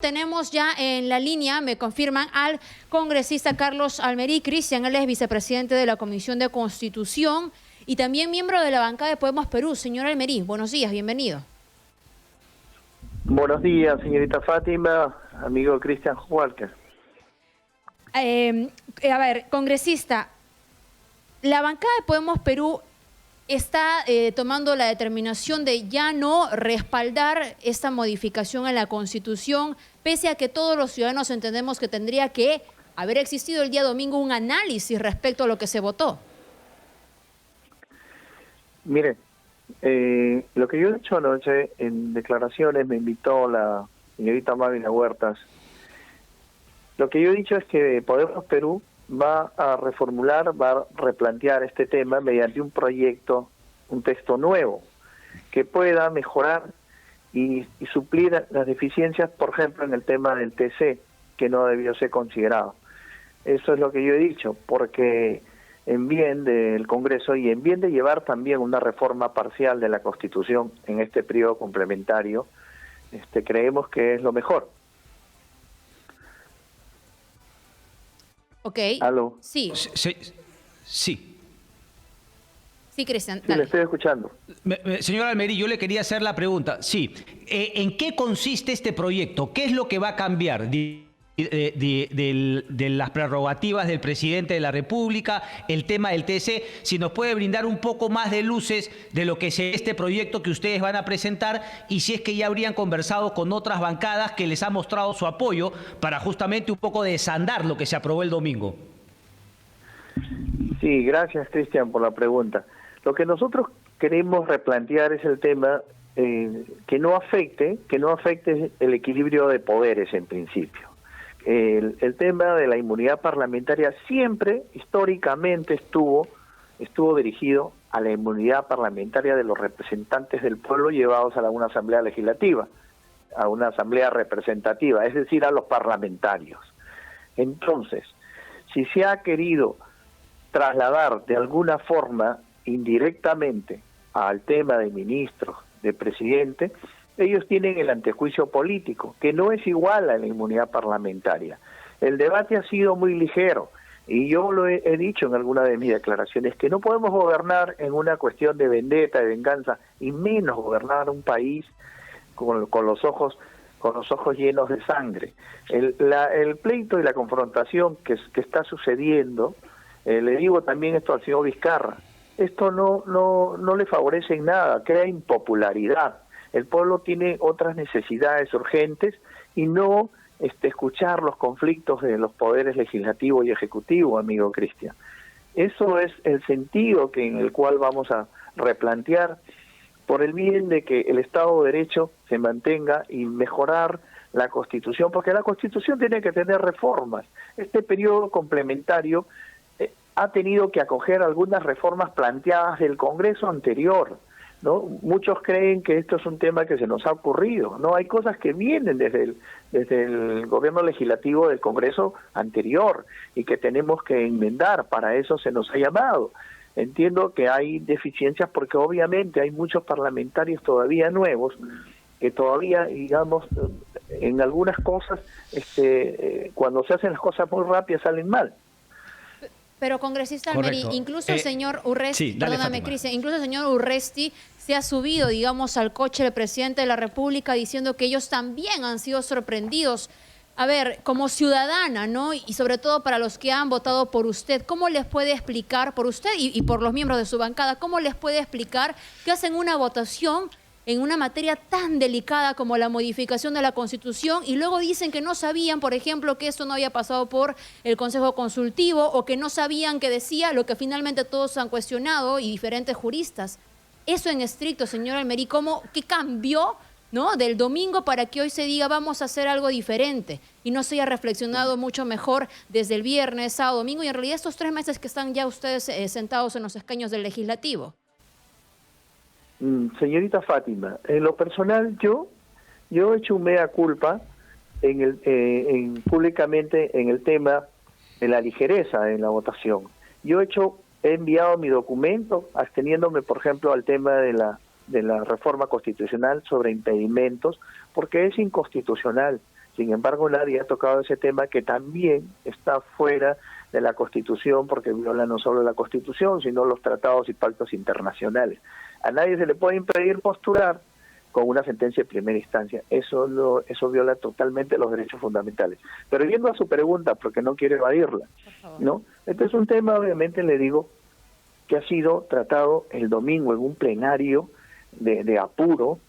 Tenemos ya en la línea, me confirman, al congresista Carlos Almerí. Cristian, él es vicepresidente de la Comisión de Constitución y también miembro de la bancada de Podemos Perú. Señor Almerí, buenos días, bienvenido. Buenos días, señorita Fátima, amigo Cristian Walker. A ver, congresista, la bancada de Podemos Perú está tomando la determinación de ya no respaldar esta modificación en la Constitución, pese a que todos los ciudadanos entendemos que tendría que haber existido el día domingo un análisis respecto a lo que se votó. Mire, lo que yo he dicho anoche en declaraciones, me invitó la señorita Mávila Huertas. Lo que yo he dicho es que Podemos Perú va a reformular, va a replantear este tema mediante un proyecto, un texto nuevo, que pueda mejorar y suplir las deficiencias, por ejemplo, en el tema del TC, que no debió ser considerado. Eso es lo que yo he dicho, porque en bien del Congreso y en bien de llevar también una reforma parcial de la Constitución en este periodo complementario, creemos que es lo mejor. Ok. ¿Aló? Sí. Sí. Sí, Cristian. Sí, le estoy escuchando. Señor Almerí, yo le quería hacer la pregunta. Sí. ¿En qué consiste este proyecto? ¿Qué es lo que va a cambiar de las prerrogativas del presidente de la República, el tema del TC? Si nos puede brindar un poco más de luces de lo que es este proyecto que ustedes van a presentar y si es que ya habrían conversado con otras bancadas que les ha mostrado su apoyo para justamente un poco desandar lo que se aprobó el domingo. Sí, gracias, Cristian, por la pregunta. Lo que nosotros queremos replantear es el tema que no afecte el equilibrio de poderes en principio. El tema de la inmunidad parlamentaria siempre, históricamente, estuvo dirigido a la inmunidad parlamentaria de los representantes del pueblo llevados a una asamblea legislativa, a una asamblea representativa, es decir, a los parlamentarios. Entonces, si se ha querido trasladar de alguna forma indirectamente al tema de ministros, de presidente, ellos tienen el antejuicio político, que no es igual a la inmunidad parlamentaria. El debate ha sido muy ligero, y yo lo he dicho en alguna de mis declaraciones, que no podemos gobernar en una cuestión de vendetta, de venganza, y menos gobernar un país con los ojos llenos de sangre. El pleito y la confrontación que está sucediendo, le digo también esto al señor Vizcarra, esto no le favorece en nada, crea impopularidad. El pueblo tiene otras necesidades urgentes y no escuchar los conflictos de los poderes legislativo y ejecutivo, amigo Cristian. Eso es el sentido en el cual vamos a replantear por el bien de que el Estado de Derecho se mantenga y mejorar la Constitución, porque la Constitución tiene que tener reformas. Este periodo complementario ha tenido que acoger algunas reformas planteadas del Congreso anterior, ¿no? Muchos creen que esto es un tema que se nos ha ocurrido, ¿no? Hay cosas que vienen desde el gobierno legislativo del Congreso anterior y que tenemos que enmendar, para eso se nos ha llamado. Entiendo que hay deficiencias porque obviamente hay muchos parlamentarios todavía nuevos que todavía, digamos, en algunas cosas, cuando se hacen las cosas muy rápidas salen mal. Pero congresista Almerí, incluso el señor Urresti, sí, perdóname, Cristian, incluso el señor Urresti se ha subido, digamos, al coche del presidente de la República diciendo que ellos también han sido sorprendidos. A ver, como ciudadana, ¿no? Y sobre todo para los que han votado por usted, ¿cómo les puede explicar, por usted y por los miembros de su bancada, cómo les puede explicar que hacen una votación en una materia tan delicada como la modificación de la Constitución y luego dicen que no sabían, por ejemplo, que esto no había pasado por el Consejo Consultivo o que no sabían que decía lo que finalmente todos han cuestionado y diferentes juristas? Eso en estricto, señor Almerí, ¿qué cambió, ¿no?, del domingo para que hoy se diga vamos a hacer algo diferente y no se haya reflexionado mucho mejor desde el viernes, sábado, domingo y en realidad estos 3 meses que están ya ustedes sentados en los escaños del Legislativo? Señorita Fátima, en lo personal yo he hecho un mea culpa públicamente en el tema de la ligereza en la votación. He enviado mi documento absteniéndome, por ejemplo, al tema de la reforma constitucional sobre impedimentos, porque es inconstitucional. Sin embargo, nadie ha tocado ese tema que también está fuera de la Constitución, porque viola no solo la Constitución, sino los tratados y pactos internacionales. A nadie se le puede impedir postular con una sentencia de primera instancia. Eso viola totalmente los derechos fundamentales. Pero yendo a su pregunta, porque no quiero evadirla, ¿no? Este es un tema, obviamente, le digo, que ha sido tratado el domingo en un plenario de apuro.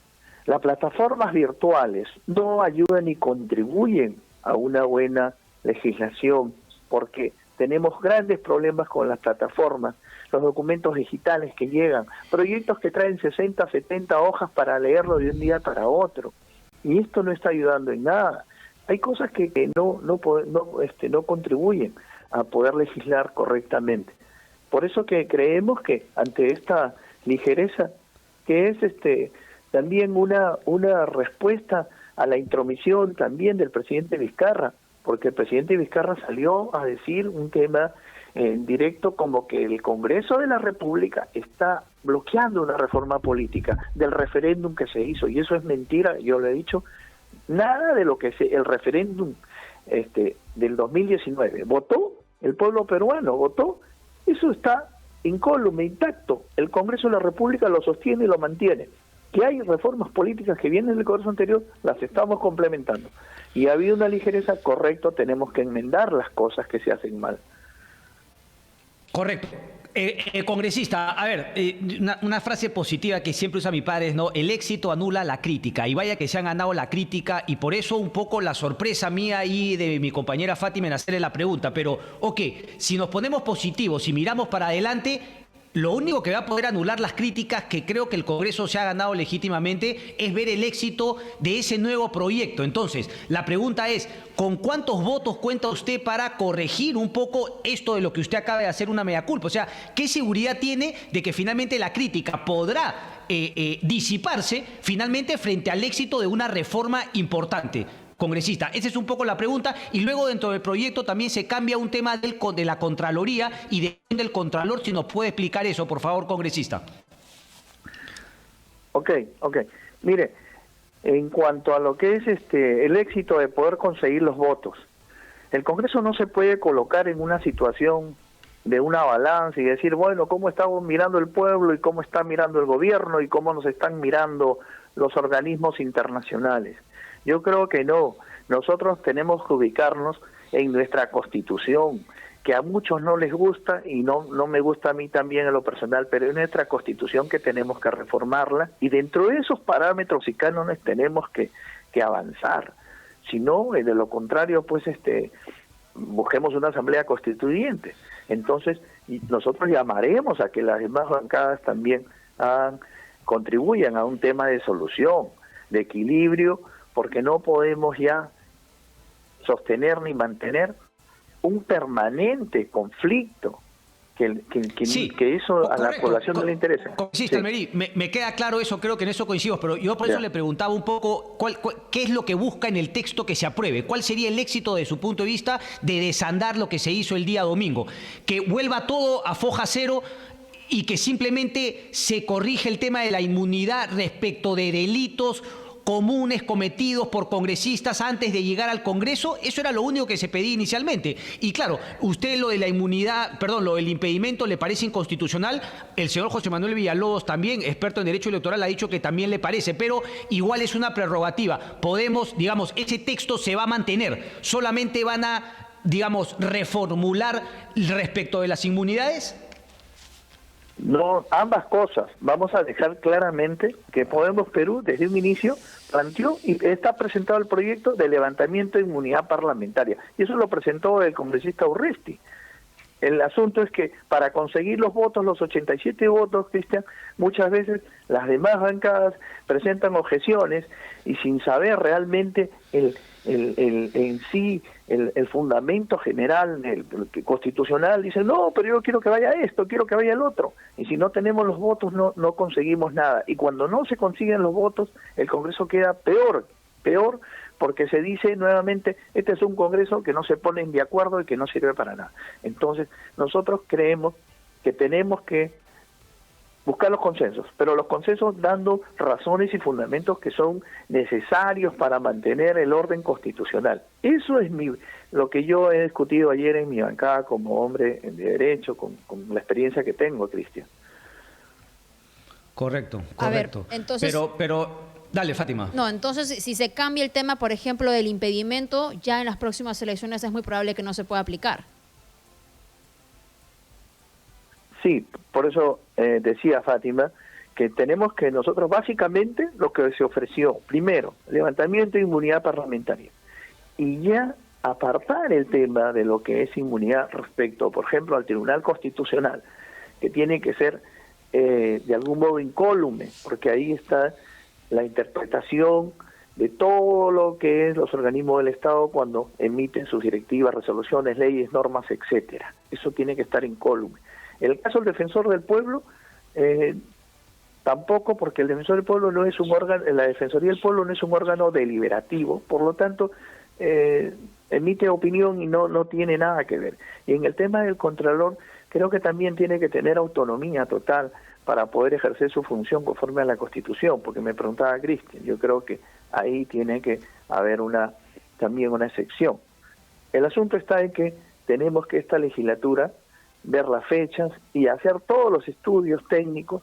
Las plataformas virtuales no ayudan ni contribuyen a una buena legislación, porque tenemos grandes problemas con las plataformas, los documentos digitales que llegan, proyectos que traen 60, 70 hojas para leerlo de un día para otro, y esto no está ayudando en nada. Hay cosas que no contribuyen a poder legislar correctamente. Por eso que creemos que ante esta ligereza, que es también una respuesta a la intromisión también del presidente Vizcarra, porque el presidente Vizcarra salió a decir un tema en directo como que el Congreso de la República está bloqueando una reforma política del referéndum que se hizo, y eso es mentira. Yo le he dicho, nada de lo que el referéndum del 2019 votó, el pueblo peruano votó, eso está incólume, intacto. El Congreso de la República lo sostiene y lo mantiene. Que hay reformas políticas que vienen del Congreso anterior, las estamos complementando. Y ha habido una ligereza, correcto, tenemos que enmendar las cosas que se hacen mal. Correcto. Congresista, a ver, una frase positiva que siempre usa mi padre es, ¿no? El éxito anula la crítica, y vaya que se han ganado la crítica, y por eso un poco la sorpresa mía y de mi compañera Fátima en hacerle la pregunta. Pero, ok, si nos ponemos positivos y miramos para adelante, lo único que va a poder anular las críticas, que creo que el Congreso se ha ganado legítimamente, es ver el éxito de ese nuevo proyecto. Entonces, la pregunta es, ¿con cuántos votos cuenta usted para corregir un poco esto de lo que usted acaba de hacer una mea culpa? O sea, ¿qué seguridad tiene de que finalmente la crítica podrá disiparse finalmente frente al éxito de una reforma importante? Congresista, esa es un poco la pregunta. Y luego dentro del proyecto también se cambia un tema de la Contraloría y del Contralor. Si nos puede explicar eso, por favor, congresista. Ok. Mire, en cuanto a lo que es el éxito de poder conseguir los votos, el Congreso no se puede colocar en una situación de una balanza y decir, bueno, cómo estamos mirando el pueblo y cómo está mirando el gobierno y cómo nos están mirando los organismos internacionales. Yo creo que no. Nosotros tenemos que ubicarnos en nuestra Constitución, que a muchos no les gusta y no me gusta a mí también en lo personal, pero es nuestra Constitución que tenemos que reformarla, y dentro de esos parámetros y cánones tenemos que avanzar. Si no, de lo contrario, pues busquemos una asamblea constituyente. Entonces, nosotros llamaremos a que las demás bancadas también contribuyan a un tema de solución, de equilibrio, porque no podemos ya sostener ni mantener un permanente conflicto que eso a la población no le interesa. Sí, Almerí, me queda claro eso, creo que en eso coincidimos, pero yo por eso le preguntaba un poco qué es lo que busca en el texto que se apruebe, cuál sería el éxito de su punto de vista de desandar lo que se hizo el día domingo, que vuelva todo a foja cero y que simplemente se corrige el tema de la inmunidad respecto de delitos comunes cometidos por congresistas antes de llegar al Congreso. Eso era lo único que se pedía inicialmente. Y claro, usted lo de la inmunidad, lo del impedimento le parece inconstitucional. El señor José Manuel Villalobos, también experto en derecho electoral, ha dicho que también le parece, pero igual es una prerrogativa. Podemos, ese texto se va a mantener. Solamente van a, reformular respecto de las inmunidades. No, ambas cosas. Vamos a dejar claramente que Podemos Perú, desde un inicio, planteó y está presentado el proyecto de levantamiento de inmunidad parlamentaria. Y eso lo presentó el congresista Urresti. El asunto es que para conseguir los votos, los 87 votos, Cristian, muchas veces las demás bancadas presentan objeciones y sin saber realmente el fundamento general constitucional, dicen, no, pero yo quiero que vaya esto, quiero que vaya el otro. Y si no tenemos los votos, no conseguimos nada. Y cuando no se consiguen los votos, el Congreso queda peor, porque se dice nuevamente, este es un Congreso que no se ponen de acuerdo y que no sirve para nada. Entonces, nosotros creemos que tenemos que buscar los consensos, pero los consensos dando razones y fundamentos que son necesarios para mantener el orden constitucional. Eso es lo que yo he discutido ayer en mi bancada como hombre de derecho, con la experiencia que tengo, Cristian. Correcto. A ver, entonces... Pero, dale, Fátima. No, entonces, si se cambia el tema, por ejemplo, del impedimento, ya en las próximas elecciones es muy probable que no se pueda aplicar. Sí, por eso decía Fátima que tenemos que nosotros básicamente lo que se ofreció, primero, levantamiento de inmunidad parlamentaria, y ya apartar el tema de lo que es inmunidad respecto, por ejemplo, al Tribunal Constitucional, que tiene que ser de algún modo incólume, porque ahí está la interpretación de todo lo que es los organismos del Estado cuando emiten sus directivas, resoluciones, leyes, normas, etcétera. Eso tiene que estar incólume. En el caso del defensor del pueblo, tampoco, porque el defensor del pueblo no es un órgano, la Defensoría del Pueblo no es un órgano deliberativo, por lo tanto, emite opinión y no tiene nada que ver. Y en el tema del Contralor, creo que también tiene que tener autonomía total para poder ejercer su función conforme a la Constitución, porque me preguntaba Cristian, yo creo que ahí tiene que haber también una excepción. El asunto está en que tenemos que esta legislatura ver las fechas y hacer todos los estudios técnicos.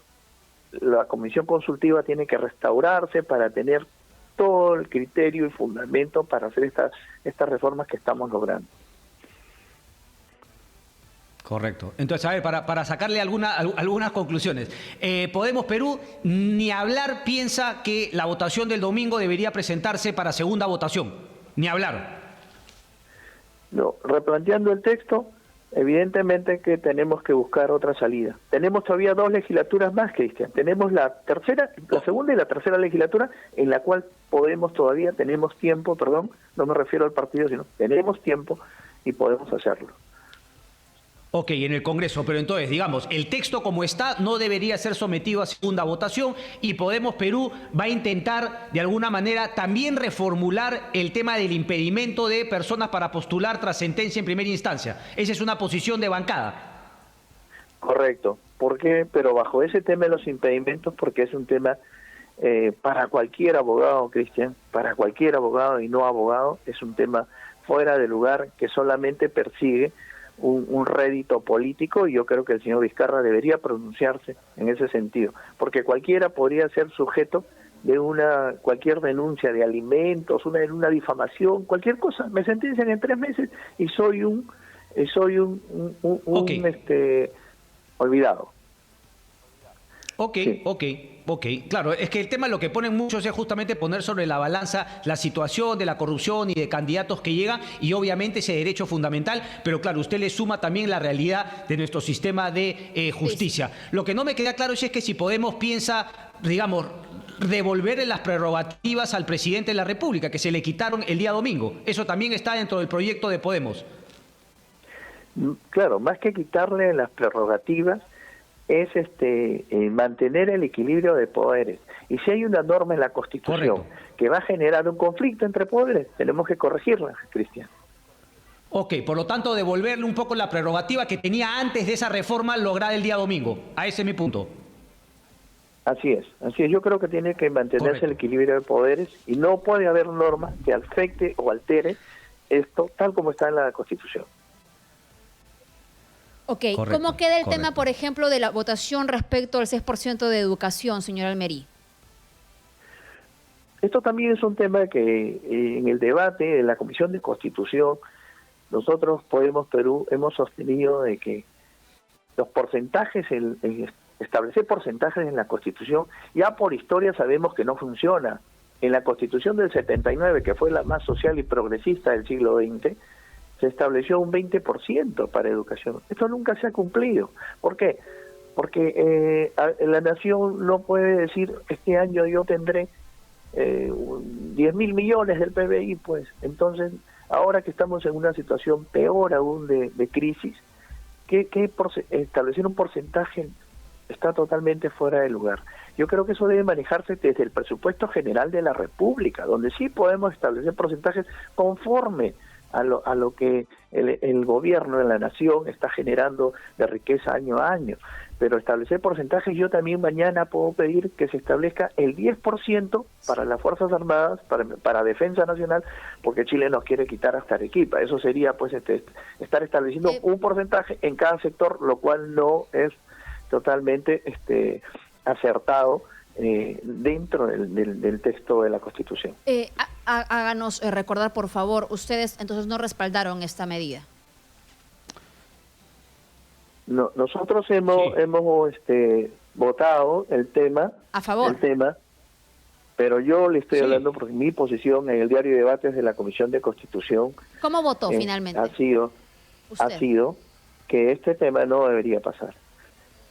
La comisión consultiva tiene que restaurarse para tener todo el criterio y fundamento para hacer estas reformas que estamos logrando. Correcto. Entonces, a ver, para sacarle algunas conclusiones. Podemos Perú, ni hablar, piensa que la votación del domingo debería presentarse para segunda votación. Ni hablar. No, replanteando el texto, evidentemente que tenemos que buscar otra salida. Tenemos todavía 2 legislaturas más, Cristian. Tenemos la segunda y la tercera legislatura, en la cual tenemos tiempo, no me refiero al partido, sino tenemos tiempo y podemos hacerlo. Ok, en el Congreso, pero entonces, digamos, el texto como está no debería ser sometido a segunda votación y Podemos Perú va a intentar, de alguna manera, también reformular el tema del impedimento de personas para postular tras sentencia en primera instancia. Esa es una posición de bancada. Correcto. ¿Por qué? Pero bajo ese tema de los impedimentos, porque es un tema para cualquier abogado, Cristian, para cualquier abogado y no abogado, es un tema fuera de lugar que solamente persigue un rédito político, y yo creo que el señor Vizcarra debería pronunciarse en ese sentido, porque cualquiera podría ser sujeto de cualquier denuncia de alimentos, una difamación, cualquier cosa. Me sentencian en 3 meses y soy un olvidado. Ok, Sí. ok. Claro, es que el tema lo que ponen muchos es justamente poner sobre la balanza la situación de la corrupción y de candidatos que llegan y obviamente ese derecho fundamental, pero claro, usted le suma también la realidad de nuestro sistema de justicia. Lo que no me queda claro es que si Podemos piensa, digamos, devolverle las prerrogativas al presidente de la República, que se le quitaron el día domingo. Eso también está dentro del proyecto de Podemos. Claro, más que quitarle las prerrogativas, es mantener el equilibrio de poderes. Y si hay una norma en la Constitución que va a generar un conflicto entre poderes, tenemos que corregirla, Cristian. Ok, por lo tanto, devolverle un poco la prerrogativa que tenía antes de esa reforma lograda el día domingo. A ese es mi punto. Así es. Yo creo que tiene que mantenerse el equilibrio de poderes y no puede haber norma que afecte o altere esto tal como está en la Constitución. Ok, ¿cómo queda el tema, por ejemplo, de la votación respecto al 6% de educación, señor Almerí? Esto también es un tema que en el debate de la Comisión de Constitución, nosotros Podemos Perú hemos sostenido de que los porcentajes, establecer porcentajes en la Constitución, ya por historia sabemos que no funciona. En la Constitución del 79, que fue la más social y progresista del siglo XX, se estableció un 20% para educación. Esto nunca se ha cumplido. ¿Por qué? Porque la nación no puede decir, este año yo tendré 10.000 millones del PBI, pues. Entonces, ahora que estamos en una situación peor aún de crisis, establecer un porcentaje está totalmente fuera de lugar. Yo creo que eso debe manejarse desde el presupuesto general de la República, donde sí podemos establecer porcentajes conforme a lo que el gobierno de la nación está generando de riqueza año a año. Pero establecer porcentajes, yo también mañana puedo pedir que se establezca el 10% para las Fuerzas Armadas, para Defensa Nacional, porque Chile nos quiere quitar hasta Arequipa. Eso sería pues estar estableciendo un porcentaje en cada sector, lo cual no es totalmente acertado dentro del texto de la Constitución. Háganos recordar, por favor, ustedes entonces no respaldaron esta medida. No, nosotros hemos votado el tema a favor, pero yo le estoy hablando porque mi posición en el diario de debates de la Comisión de Constitución. ¿Cómo votó finalmente? Ha sido que este tema no debería pasar.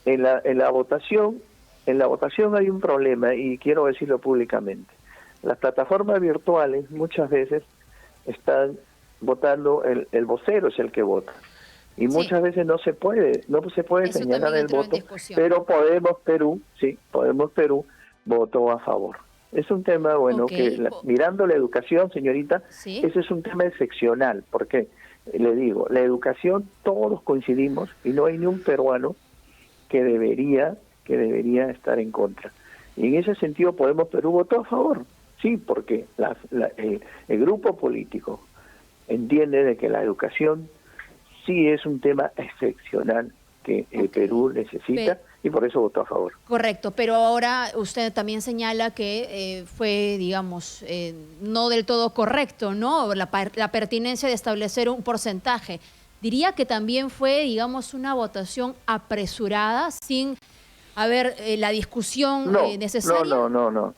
En la votación hay un problema y quiero decirlo públicamente. Las plataformas virtuales muchas veces están votando, el vocero es el que vota. Y muchas veces no se puede señalar el voto, pero Podemos Perú votó a favor. Es un tema, mirando la educación, señorita, ese es un tema excepcional, porque le digo, la educación todos coincidimos y no hay ni un peruano que debería estar en contra. Y en ese sentido Podemos Perú votó a favor, sí, porque el grupo político entiende de que la educación sí es un tema excepcional que el Perú necesita y por eso votó a favor. Correcto, pero ahora usted también señala que fue, digamos, no del todo correcto, ¿no? La pertinencia de establecer un porcentaje. Diría que también fue, digamos, una votación apresurada, sin haber la discusión necesaria. No.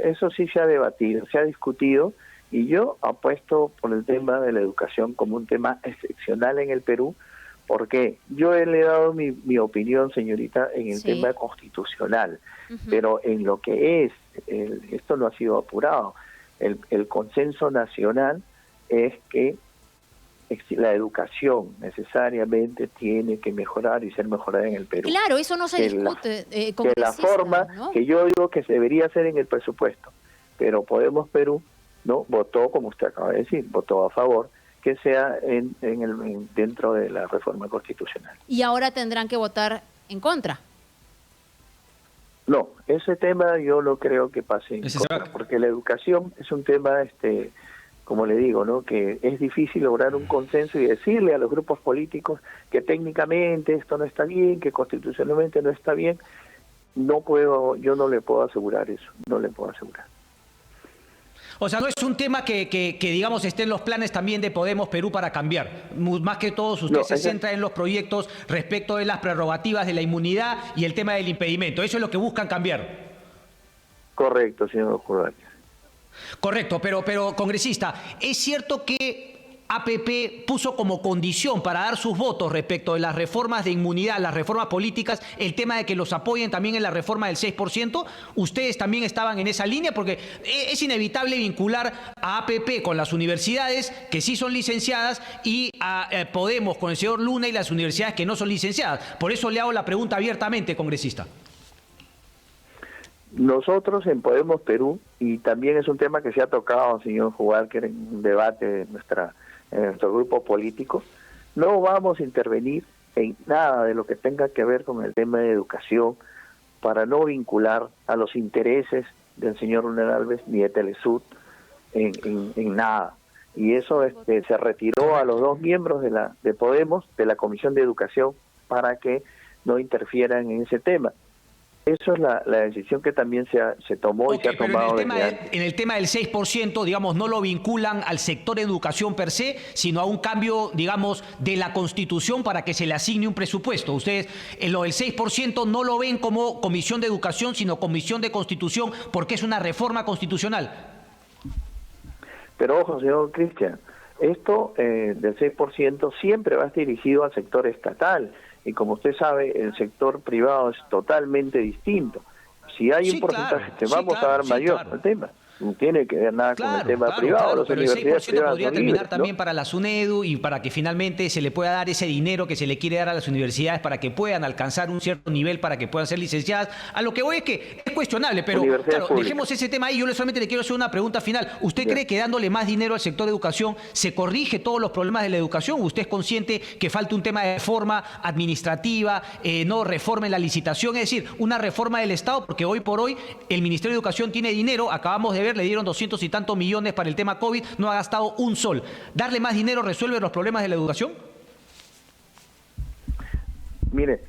Eso sí se ha debatido, se ha discutido. Y yo apuesto por el tema de la educación como un tema excepcional en el Perú, porque yo le he dado mi opinión, señorita, en el tema constitucional, pero en lo que es, esto no ha sido apurado, el consenso nacional es que la educación necesariamente tiene que mejorar y ser mejorada en el Perú. Claro, eso no se discute. De la forma, ¿no?, que yo digo que se debería hacer en el presupuesto, pero Podemos Perú no votó, como usted acaba de decir, votó a favor que sea dentro de la reforma constitucional. ¿Y ahora tendrán que votar en contra? No, ese tema yo no creo que pase en contra, porque la educación es un tema, como le digo, ¿no?, que es difícil lograr un consenso y decirle a los grupos políticos que técnicamente esto no está bien, que constitucionalmente no está bien. Yo no le puedo asegurar eso, no le puedo asegurar. O sea, no es un tema que digamos, esté en los planes también de Podemos Perú para cambiar. Más que todo, usted se centra en los proyectos respecto de las prerrogativas de la inmunidad y el tema del impedimento. Eso es lo que buscan cambiar. Correcto, señor Jurado. Correcto, pero congresista, ¿es cierto que APP puso como condición para dar sus votos respecto de las reformas de inmunidad, las reformas políticas, el tema de que los apoyen también en la reforma del 6%? ¿Ustedes también estaban en esa línea? Porque es inevitable vincular a APP con las universidades que sí son licenciadas y a Podemos con el señor Luna y las universidades que no son licenciadas. Por eso le hago la pregunta abiertamente, congresista. Nosotros en Podemos Perú, y también es un tema que se ha tocado, señor Jugar, que era un debate de nuestro grupo político, no vamos a intervenir en nada de lo que tenga que ver con el tema de educación para no vincular a los intereses del señor Leonel Alves ni de Telesud en nada. Y eso se retiró a los dos miembros de Podemos, de la Comisión de Educación, para que no interfieran en ese tema. Eso es la decisión que también se tomó y se ha tomado en el tema del 6%, digamos, no lo vinculan al sector educación per se, sino a un cambio, digamos, de la Constitución para que se le asigne un presupuesto. Ustedes, en lo del 6% no lo ven como Comisión de Educación, sino Comisión de Constitución, porque es una reforma constitucional. Pero ojo, señor Cristian, esto del 6% siempre va a estar dirigido al sector estatal. Y como usted sabe, el sector privado es totalmente distinto. Si hay un porcentaje, vamos a dar mayor al tema. no tiene que ver nada con el tema privado. Claro, Las pero el universidades 6% privadas podría son terminar libres, ¿no? también para la SUNEDU y para que finalmente se le pueda dar ese dinero que se le quiere dar a las universidades para que puedan alcanzar un cierto nivel, para que puedan ser licenciadas. A lo que voy es que es cuestionable, pero Universidades claro, públicas. dejemos ese tema ahí. Yo solamente le quiero hacer una pregunta final. ¿Usted Ya. cree que dándole más dinero al sector de educación se corrige todos los problemas de la educación? ¿Usted es consciente que falta un tema de reforma administrativa, no reforma en la licitación, es decir, una reforma del Estado? Porque hoy por hoy el Ministerio de Educación tiene dinero, acabamos de ver, le dieron 200 y tantos millones para el tema COVID, no ha gastado un sol. ¿Darle más dinero resuelve los problemas de la educación? Mire,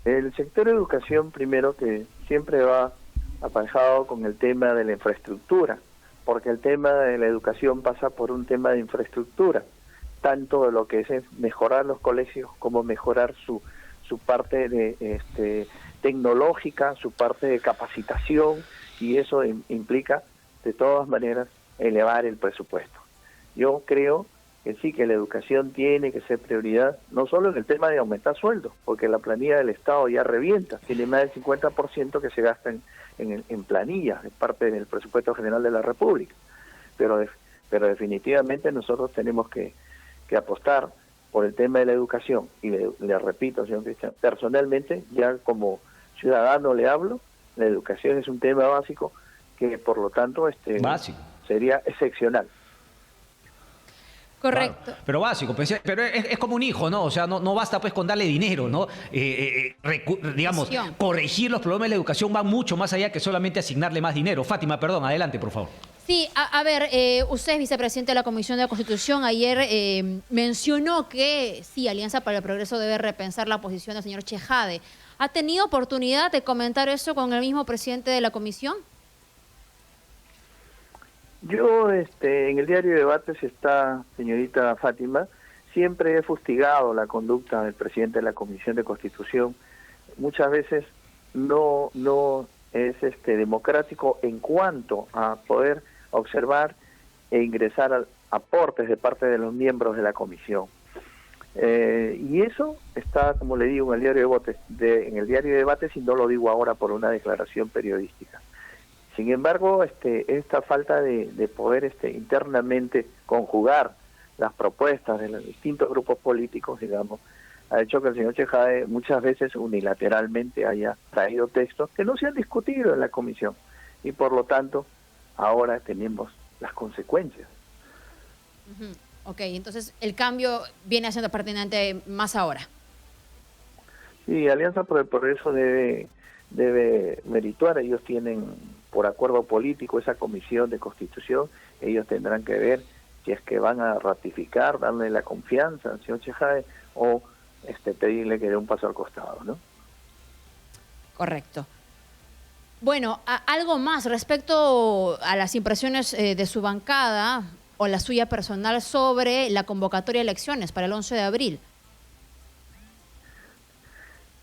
el sector de educación, primero, que siempre va aparejado con el tema de la infraestructura, porque el tema de la educación pasa por un tema de infraestructura, tanto de lo que es mejorar los colegios como mejorar su parte de tecnológica, su parte de capacitación, y eso implica de todas maneras elevar el presupuesto. Yo creo que sí, que la educación tiene que ser prioridad, no solo en el tema de aumentar sueldos, porque la planilla del Estado ya revienta, tiene más del 50% que se gasta en planillas, es parte del presupuesto general de la República, pero definitivamente nosotros tenemos que apostar por el tema de la educación, y le repito, señor Cristian, personalmente, ya como ciudadano le hablo, la educación es un tema básico que por lo tanto Básico. sería excepcional. Correcto. Claro, pero básico, pero es como un hijo, ¿no? O sea, no basta pues con darle dinero, ¿no? Digamos, corregir los problemas de la educación va mucho más allá que solamente asignarle más dinero. Fátima, perdón, adelante, por favor. Sí, a ver, usted es vicepresidente de la Comisión de la Constitución. Ayer mencionó que sí, Alianza para el Progreso debe repensar la posición del señor Chejade. ¿Ha tenido oportunidad de comentar eso con el mismo presidente de la comisión? Yo, en el diario Debates está, señorita Fátima, siempre he fustigado la conducta del presidente de la Comisión de Constitución. Muchas veces no es democrático en cuanto a poder observar e ingresar a aportes de parte de los miembros de la comisión. Y eso está, como le digo, en el diario de Debates, y no lo digo ahora por una declaración periodística. Sin embargo, esta falta de poder internamente conjugar las propuestas de los distintos grupos políticos, digamos, ha hecho que el señor Chejade muchas veces unilateralmente haya traído textos que no se han discutido en la comisión, y por lo tanto ahora tenemos las consecuencias. Ok, entonces el cambio viene siendo pertinente más ahora. Sí, Alianza por el Progreso debe merituar. Ellos tienen por acuerdo político esa comisión de Constitución. Ellos tendrán que ver si es que van a ratificar, darle la confianza al señor Chejade o pedirle que dé un paso al costado, ¿no? Correcto. Bueno, algo más respecto a las impresiones de su bancada o la suya personal sobre la convocatoria de elecciones para el 11 de abril.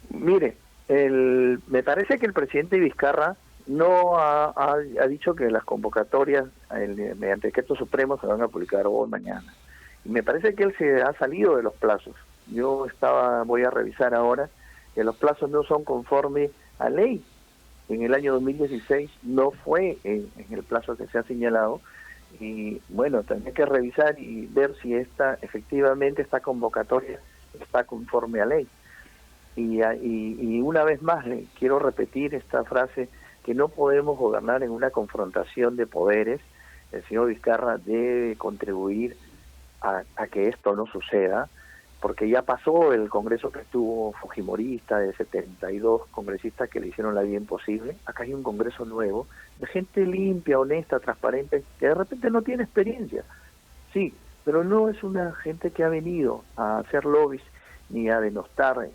Mire, me parece que el presidente Vizcarra no ha dicho que las convocatorias mediante decreto supremo se van a publicar hoy o mañana. Y me parece que él se ha salido de los plazos. Voy a revisar ahora que los plazos no son conforme a ley. En el año 2016 no fue en el plazo que se ha señalado, y bueno, tendría que revisar y ver si efectivamente esta convocatoria está conforme a ley. Y una vez más quiero repetir esta frase, que no podemos gobernar en una confrontación de poderes. El señor Vizcarra debe contribuir a que esto no suceda, porque ya pasó el congreso que estuvo fujimorista, de 72 congresistas que le hicieron la vida imposible. Acá hay un congreso nuevo, de gente limpia, honesta, transparente, que de repente no tiene experiencia. Sí, pero no es una gente que ha venido a hacer lobbies ni a denostar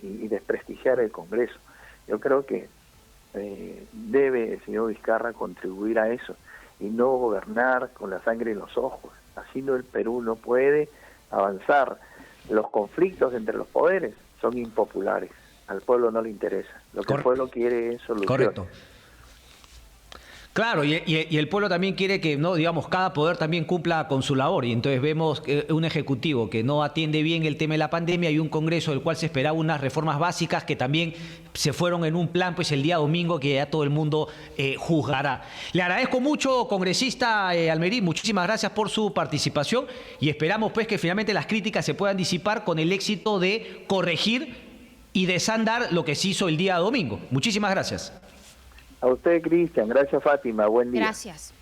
y desprestigiar el Congreso. Yo creo que debe el señor Vizcarra contribuir a eso y no gobernar con la sangre en los ojos. Así el Perú no puede avanzar. Los conflictos entre los poderes son impopulares. Al pueblo no le interesa. Lo que el pueblo quiere es solución. Correcto. Claro, y el pueblo también quiere que, no, digamos, cada poder también cumpla con su labor. Y entonces vemos un ejecutivo que no atiende bien el tema de la pandemia y un Congreso del cual se esperaba unas reformas básicas que también se fueron en un plan, pues el día domingo, que ya todo el mundo juzgará. Le agradezco mucho, congresista Almerín, muchísimas gracias por su participación y esperamos pues que finalmente las críticas se puedan disipar con el éxito de corregir y desandar lo que se hizo el día domingo. Muchísimas gracias. A usted, Cristian. Gracias, Fátima. Buen día. Gracias.